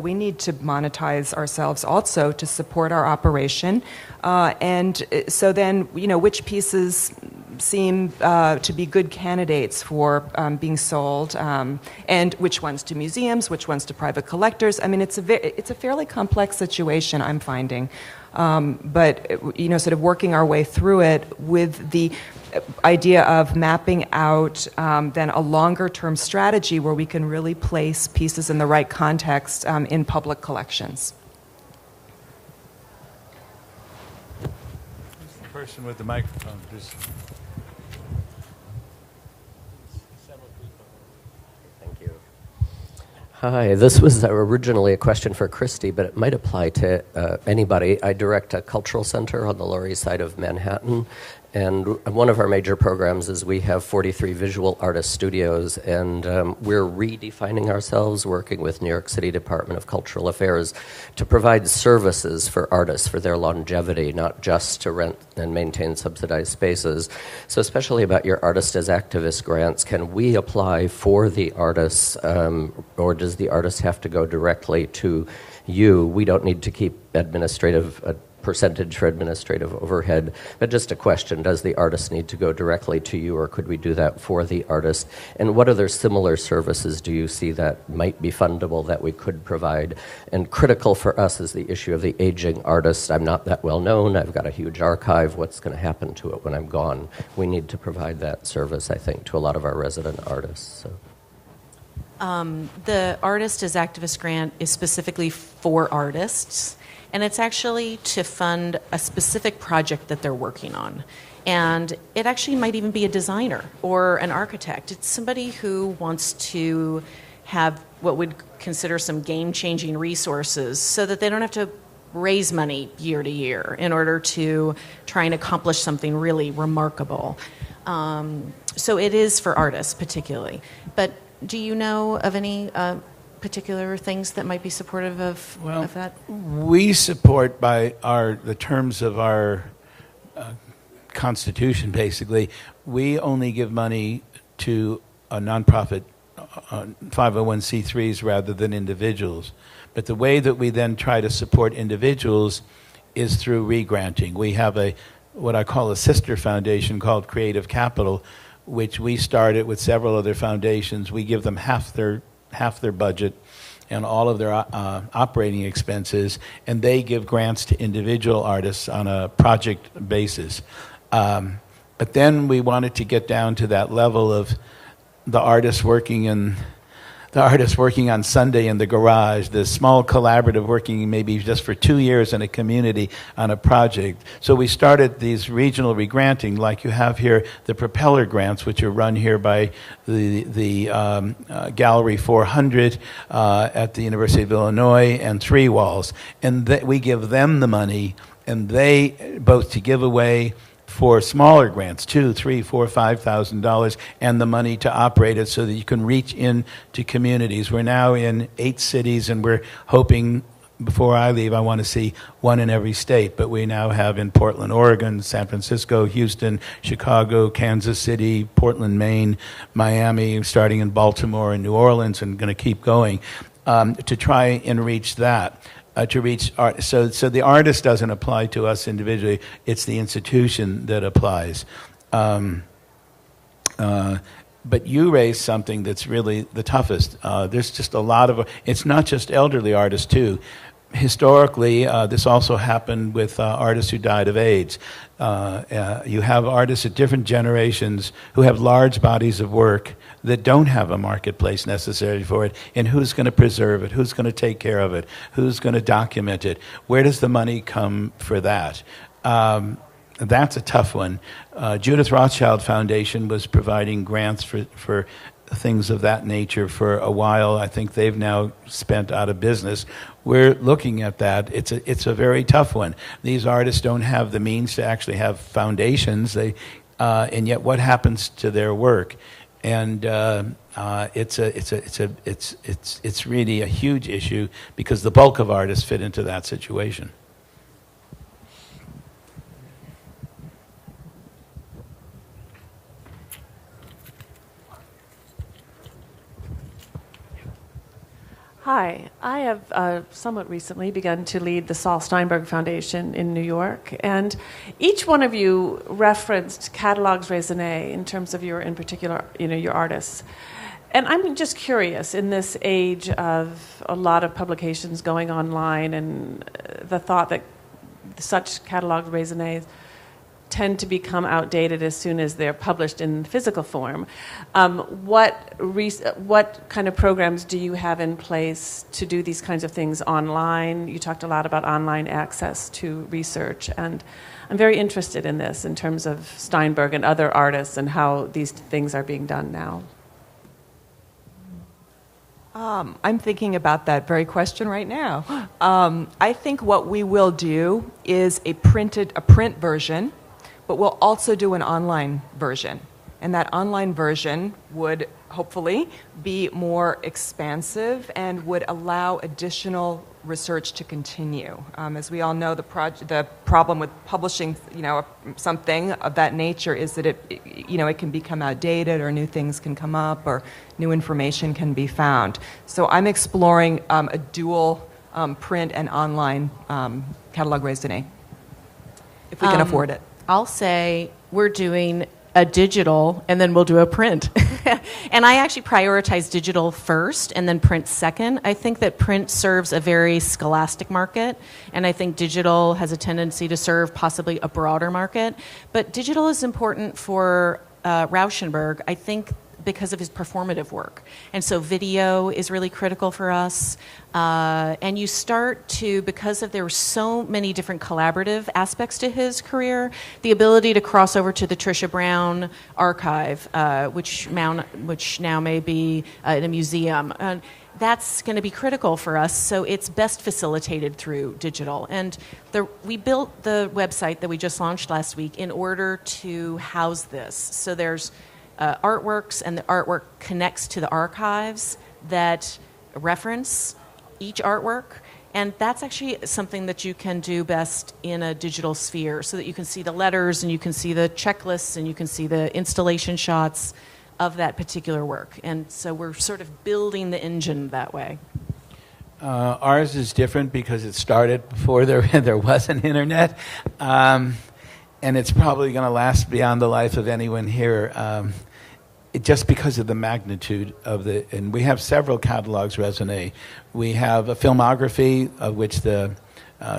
we need to monetize ourselves also to support our operation. And so then, which pieces seem to be good candidates for being sold, and which ones to museums, which ones to private collectors. I mean, it's a fairly complex situation, I'm finding. But sort of working our way through it with the idea of mapping out then a longer-term strategy where we can really place pieces in the right context in public collections. The person with the microphone, just. Thank you. Hi, this was originally a question for Christy, but it might apply to anybody. I direct a cultural center on the Lower East Side of Manhattan, and one of our major programs is we have 43 visual artist studios, and we're redefining ourselves, working with New York City Department of Cultural Affairs to provide services for artists for their longevity, not just to rent and maintain subsidized spaces. So especially about your Artist as Activist grants, can we apply for the artists, or does the artist have to go directly to you? We don't need to keep a percentage for administrative overhead, but just a question, does the artist need to go directly to you, or could we do that for the artist? And what other similar services do you see that might be fundable that we could provide? And critical for us is the issue of the aging artist. I'm not that well known, I've got a huge archive, what's going to happen to it when I'm gone? We need to provide that service, I think, to a lot of our resident artists. So. The Artist as Activist grant is specifically for artists, And it's actually to fund a specific project that they're working on. And it actually might even be a designer or an architect. It's somebody who wants to have what we'd consider some game-changing resources so that they don't have to raise money year to year in order to try and accomplish something really remarkable. So it is for artists particularly. But do you know of any particular things that might be supportive of that? We support by the terms of our Constitution, basically. We only give money to a nonprofit 501c3s rather than individuals. But the way that we then try to support individuals is through regranting. We have what I call a sister foundation called Creative Capital, which we started with several other foundations. We give them half their budget and all of their operating expenses, and they give grants to individual artists on a project basis. But then we wanted to get down to that level of the artists working on Sunday in the garage, the small collaborative working maybe just for 2 years in a community on a project. So we started these regional regranting, like you have here, the Propeller grants, which are run here by the Gallery 400 at the University of Illinois and Three Walls. And we give them the money, and they both to give away for smaller grants, $2,000, $3,000, $4,000, $5,000, and the money to operate it so that you can reach into communities. We're now in 8 cities, and we're hoping, before I leave, I want to see one in every state. But we now have in Portland, Oregon, San Francisco, Houston, Chicago, Kansas City, Portland, Maine, Miami, starting in Baltimore and New Orleans, and going to keep going to try and reach that. To reach art. So the artist doesn't apply to us individually, it's the institution that applies. But you raised something that's really the toughest. There's just a lot of, it's not just elderly artists too. Historically, this also happened with artists who died of AIDS. You have artists at different generations who have large bodies of work that don't have a marketplace necessary for it, and who's going to preserve it, who's going to take care of it, who's going to document it, where does the money come for that? That's a tough one. Judith Rothschild Foundation was providing grants for things of that nature for a while. I think they've now spent out of business. We're looking at that. It's a very tough one. These artists don't have the means to actually have foundations, and yet what happens to their work? And it's really a huge issue because the bulk of artists fit into that situation. Hi, I have somewhat recently begun to lead the Saul Steinberg Foundation in New York, and each one of you referenced catalogs raisonnés in terms of your artists. And I'm just curious, in this age of a lot of publications going online and the thought that such catalogs raisonnés tend to become outdated as soon as they're published in physical form. What kind of programs do you have in place to do these kinds of things online? You talked a lot about online access to research, and I'm very interested in this in terms of Steinberg and other artists and how these things are being done now. I'm thinking about that very question right now. I think what we will do is a print version, but we'll also do an online version. And that online version would hopefully be more expansive and would allow additional research to continue. As we all know, the problem with publishing, something of that nature is that it can become outdated, or new things can come up, or new information can be found. So I'm exploring a dual print and online catalog raisonné, if we can afford it. I'll say we're doing a digital, and then we'll do a print. And I actually prioritize digital first and then print second. I think that print serves a very scholastic market, and I think digital has a tendency to serve possibly a broader market. But digital is important for Rauschenberg. I think because of his performative work. And so video is really critical for us. And you start to, because there were so many different collaborative aspects to his career, the ability to cross over to the Trisha Brown archive, which now may be in a museum. That's going to be critical for us, so it's best facilitated through digital. And we built the website that we just launched last week in order to house this. So there's artworks, and the artwork connects to the archives that reference each artwork. And that's actually something that you can do best in a digital sphere, so that you can see the letters, and you can see the checklists, and you can see the installation shots of that particular work. And so we're sort of building the engine that way. Ours is different because it started before there was an internet. And it's probably going to last beyond the life of anyone here. Just because of the magnitude of and we have several catalogs raisonné. We have a filmography of which the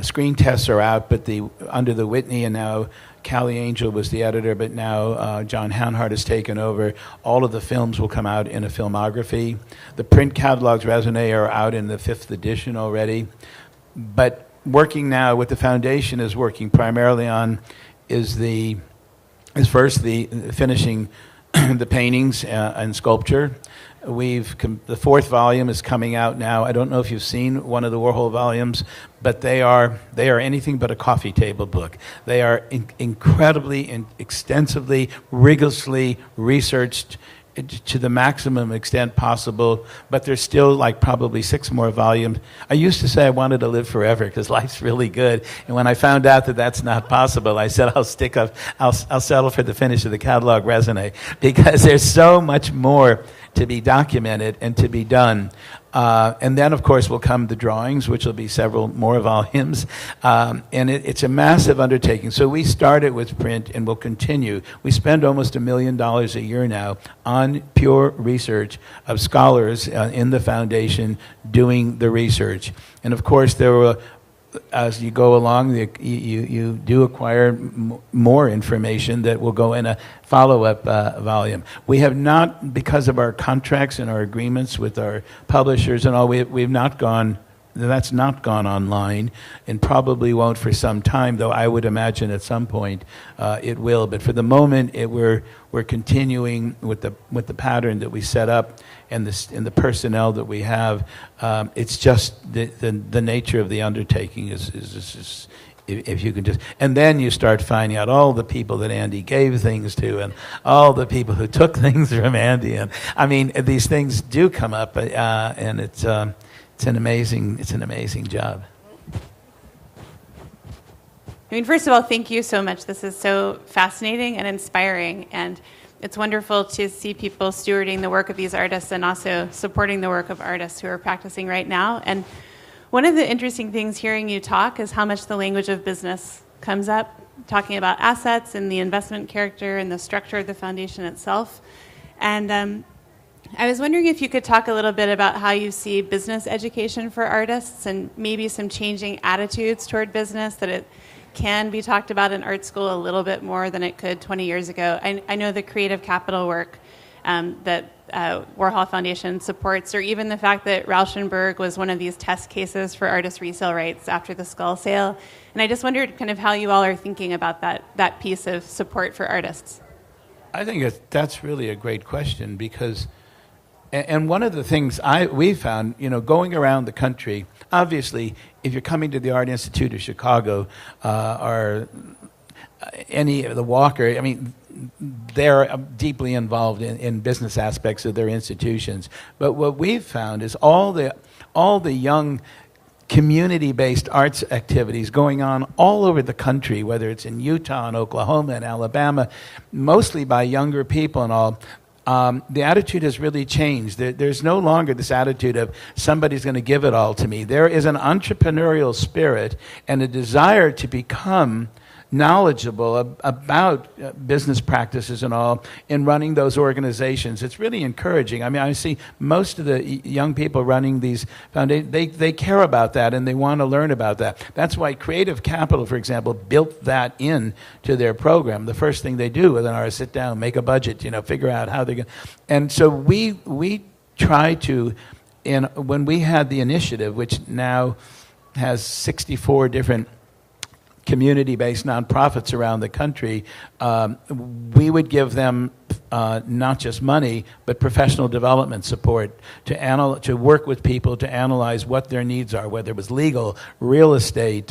screen tests are out, but under the Whitney, and now Callie Angel was the editor, but now John Hanhart has taken over. All of the films will come out in a filmography. The print catalogs raisonné are out in the 5th edition already. But working now, what the foundation is working primarily on is first the finishing the paintings and sculpture. The 4th volume is coming out now. I don't know if you've seen one of the Warhol volumes, but they are anything but a coffee table book. They are incredibly and extensively, rigorously researched to the maximum extent possible, but there's still like probably 6 more volumes. I used to say I wanted to live forever because life's really good, and when I found out that that's not possible, I said I'll settle for the finish of the catalog raisonné, because there's so much more to be documented and to be done. And then, of course, will come the drawings, which will be several more volumes. And it's a massive undertaking. So we started with print and will continue. We spend almost $1 million a year now on pure research of scholars in the foundation doing the research. And, of course, there were, as you go along, you do acquire more information that will go in a follow-up volume. We have not, because of our contracts and our agreements with our publishers and all, we've not gone, that's not gone online, and probably won't for some time, though I would imagine at some point it will. But for the moment, we're continuing with the pattern that we set up and the personnel that we have. It's just the nature of the undertaking is if you can just, and then you start finding out all the people that Andy gave things to, and all the people who took things from Andy, and I mean these things do come up, and it's an amazing job. I mean, first of all, thank you so much. This is so fascinating and inspiring, and it's wonderful to see people stewarding the work of these artists and also supporting the work of artists who are practicing right now. And one of the interesting things hearing you talk is how much the language of business comes up, talking about assets and the investment character and the structure of the foundation itself. And I was wondering if you could talk a little bit about how you see business education for artists and maybe some changing attitudes toward business, that it can be talked about in art school a little bit more than it could 20 years ago. I know the creative capital work that Warhol Foundation supports, or even the fact that Rauschenberg was one of these test cases for artist resale rights after the skull sale. And I just wondered kind of how you all are thinking about that piece of support for artists. I think that's really a great question, because, and one of the things we found, going around the country, obviously, if you're coming to the Art Institute of Chicago or any of the Walker, I mean, they're deeply involved in business aspects of their institutions. But what we've found is all the young community-based arts activities going on all over the country, whether it's in Utah and Oklahoma and Alabama, mostly by younger people and all. The attitude has really changed. There's no longer this attitude of somebody's going to give it all to me. There is an entrepreneurial spirit and a desire to become knowledgeable about business practices and all in running those organizations. It's really encouraging. I mean, I see most of the young people running these foundations, they care about that and they want to learn about that. That's why Creative Capital, for example, built that in to their program. The first thing they do with an artist, sit down, make a budget, figure out how they're going to. And so we try to, when we had the initiative, which now has 64 different community-based nonprofits around the country, we would give them not just money, but professional development support to work with people to analyze what their needs are, whether it was legal, real estate,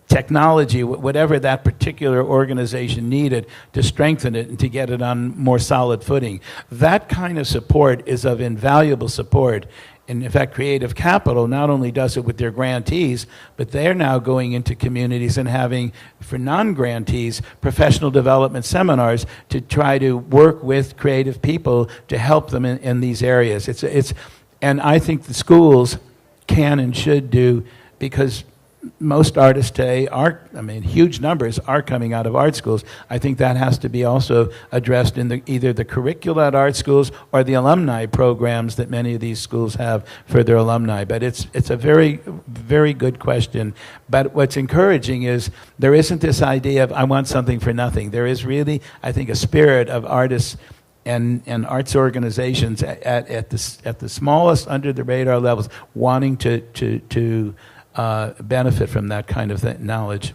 technology, whatever that particular organization needed to strengthen it and to get it on more solid footing. That kind of support is of invaluable support. And in fact, Creative Capital not only does it with their grantees, but they're now going into communities and having, for non-grantees, professional development seminars to try to work with creative people to help them in these areas. And I think the schools can and should do, because most artists today huge numbers are coming out of art schools. I think that has to be also addressed in either the curricula at art schools or the alumni programs that many of these schools have for their alumni. But it's a very, very good question. But what's encouraging is there isn't this idea of I want something for nothing. There is really, I think, a spirit of artists and arts organizations at the smallest under the radar levels wanting to benefit from that kind of knowledge.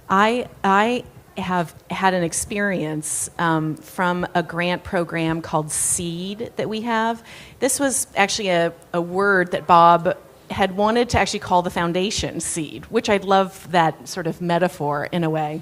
I have had an experience from a grant program called SEED that we have. This was actually a word that Bob had wanted to actually call the foundation SEED, which I love that sort of metaphor in a way.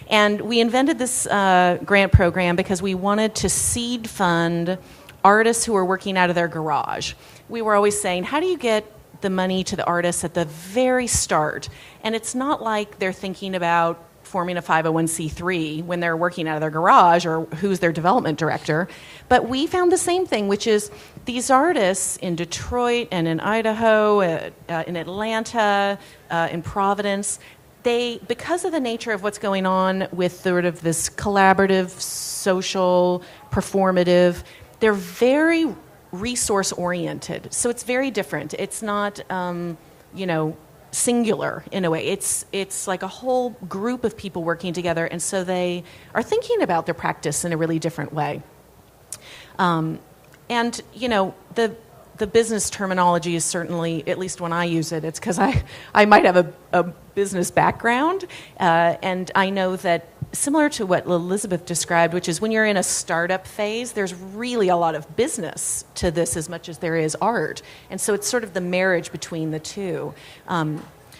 And we invented this grant program because we wanted to seed fund artists who were working out of their garage. We were always saying, how do you get the money to the artists at the very start? And it's not like they're thinking about forming a 501c3 when they're working out of their garage or who's their development director. But we found the same thing, which is these artists in Detroit and in Idaho, in Atlanta, in Providence, because of the nature of what's going on with sort of this collaborative, social, performative, they're very resource oriented. So it's very different. It's not, singular in a way. It's like a whole group of people working together, and so they are thinking about their practice in a really different way. The business terminology is certainly, at least when I use it, it's because I might have a business background, and I know that similar to what Elizabeth described, which is when you're in a startup phase, there's really a lot of business to this as much as there is art. And so it's sort of the marriage between the two.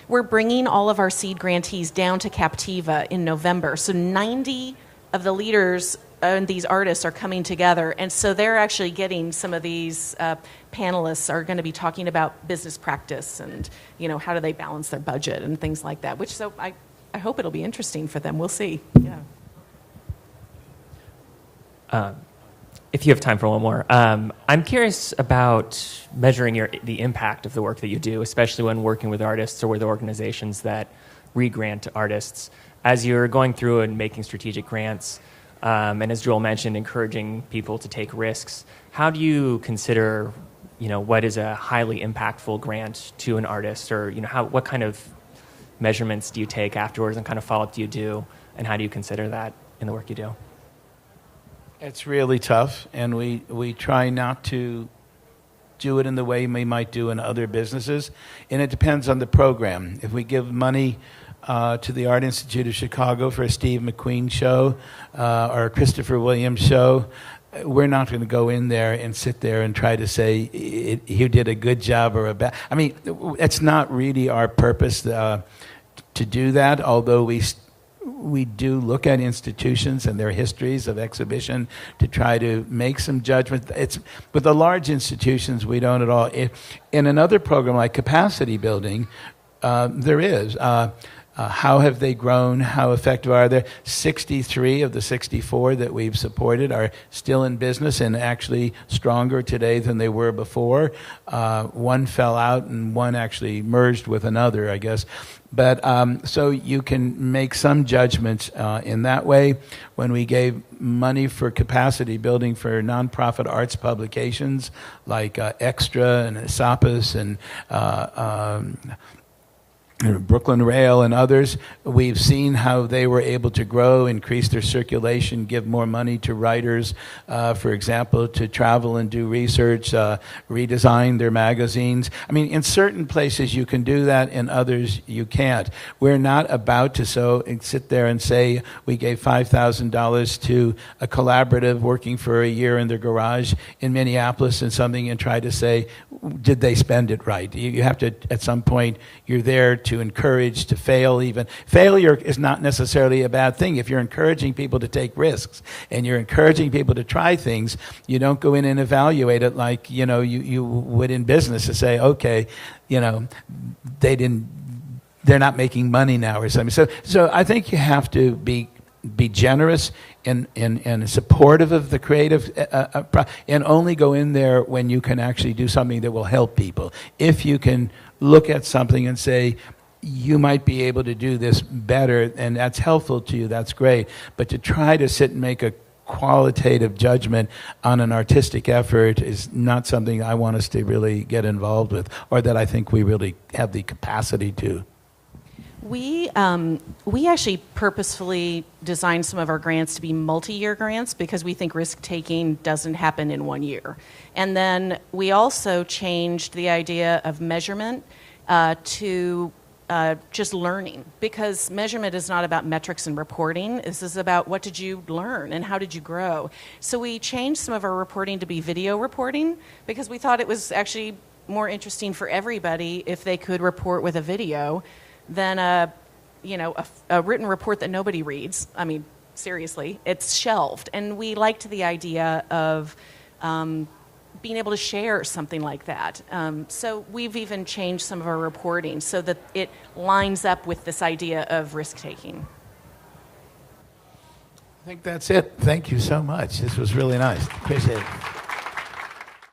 We're bringing all of our SEED grantees down to Captiva in November. So 90 of the leaders and these artists are coming together. And so they're actually getting some of these panelists are going to be talking about business practice and, how do they balance their budget and things like that, which so I hope it'll be interesting for them. We'll see. Yeah. If you have time for one more, I'm curious about measuring the impact of the work that you do, especially when working with artists or with organizations that re-grant to artists. As you're going through and making strategic grants, and as Joel mentioned, encouraging people to take risks, how do you consider, what is a highly impactful grant to an artist, or what kind of measurements do you take afterwards, and kind of follow-up do you do, and how do you consider that in the work you do? It's really tough, and we try not to do it in the way we might do in other businesses, and it depends on the program. If we give money to the Art Institute of Chicago for a Steve McQueen show or a Christopher Williams show, we're not going to go in there and sit there and try to say he did a good job or a bad. I mean, it's not really our purpose to do that, although we do look at institutions and their histories of exhibition to try to make some judgment. With the large institutions, we don't at all. In another program like capacity building, there is. How have they grown? How effective are they? 63 of the 64 that we've supported are still in business and actually stronger today than they were before. One fell out and one actually merged with another, I guess. But so you can make some judgments in that way. When we gave money for capacity building for nonprofit arts publications like Extra and Esopus and Brooklyn Rail and others, we've seen how they were able to grow, increase their circulation, give more money to writers, for example, to travel and do research, redesign their magazines. I mean, in certain places you can do that, in others you can't. We're not about to sit there and say we gave $5,000 to a collaborative working for a year in their garage in Minneapolis and something and try to say, did they spend it right? You have to, at some point, you're there to encourage, to fail even. Failure is not necessarily a bad thing. If you're encouraging people to take risks and you're encouraging people to try things, you don't go in and evaluate it like, you would in business to say, okay, they're not making money now or something. So I think you have to be generous and supportive of the creative and only go in there when you can actually do something that will help people. If you can look at something and say, you might be able to do this better, and that's helpful to you, that's great. But to try to sit and make a qualitative judgment on an artistic effort is not something I want us to really get involved with, or that I think we really have the capacity to. We actually purposefully designed some of our grants to be multi-year grants because we think risk-taking doesn't happen in 1 year. And then we also changed the idea of measurement to just learning, because measurement is not about metrics and reporting. This is about what did you learn and how did you grow. So we changed some of our reporting to be video reporting because we thought it was actually more interesting for everybody if they could report with a video than a written report that nobody reads. I mean, seriously, it's shelved. And we liked the idea of being able to share something like that. So we've even changed some of our reporting so that it lines up with this idea of risk-taking. I think that's it. Thank you so much. This was really nice. Appreciate it.